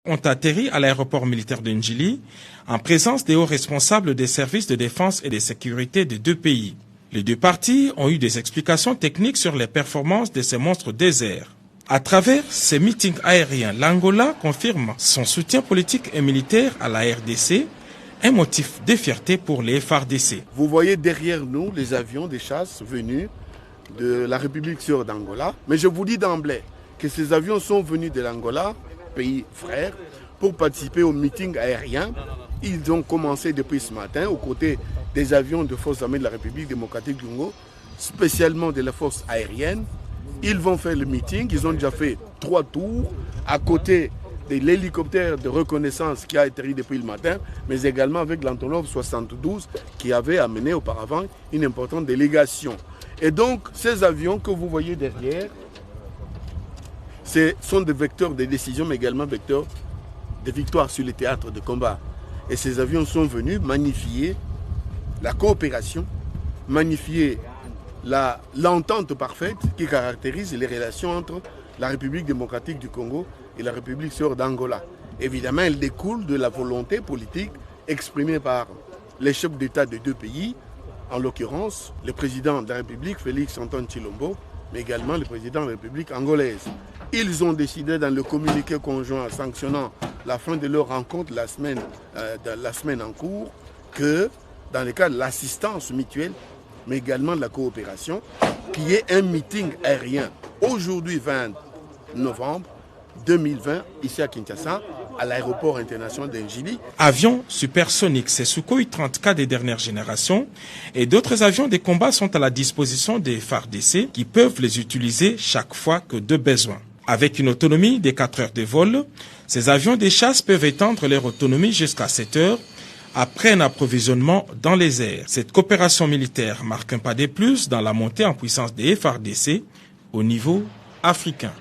ont atterri à l'aéroport militaire de Ndjili en présence des hauts responsables des services de défense et de sécurité des deux pays. Les deux parties ont eu des explications techniques sur les performances de ces monstres déserts. À travers ces meetings aériens, l'Angola confirme son soutien politique et militaire à la RDC, un motif de fierté pour les FARDC. Vous voyez derrière nous les avions de chasse venus de la République sœur d'Angola. Mais je vous dis d'emblée que ces avions sont venus de l'Angola, pays frère, pour participer au meeting aérien. Ils ont commencé depuis ce matin aux côtés des avions de forces armées de la République démocratique du Congo, spécialement de la force aérienne. Ils vont faire le meeting, ils ont déjà fait 3 tours à côté de l'hélicoptère de reconnaissance qui a atterri depuis le matin, mais également avec l'Antonov 72 qui avait amené auparavant une importante délégation. Et donc ces avions que vous voyez derrière, ce sont des vecteurs de décision, mais également vecteurs de victoire sur les théâtres de combat. Et ces avions sont venus magnifier la coopération, magnifier l'entente parfaite qui caractérise les relations entre la République démocratique du Congo et la République sœur d'Angola. Évidemment, elle découle de la volonté politique exprimée par les chefs d'État des deux pays, en l'occurrence le président de la République, Félix Antoine Tshilombo, mais également le président de la République angolaise. Ils ont décidé dans le communiqué conjoint sanctionnant la fin de leur rencontre la semaine en cours que dans le cas de l'assistance mutuelle, mais également de la coopération, qui est un meeting aérien aujourd'hui 20 novembre 2020 ici à Kinshasa, à l'aéroport international d'Ndjili. Avions supersoniques, ces Sukhoi 30K des dernières générations et d'autres avions de combat sont à la disposition des FARDC qui peuvent les utiliser chaque fois que de besoin. Avec une autonomie de 4 heures de vol, ces avions de chasse peuvent étendre leur autonomie jusqu'à 7 heures après un approvisionnement dans les airs. Cette coopération militaire marque un pas de plus dans la montée en puissance des FARDC au niveau africain.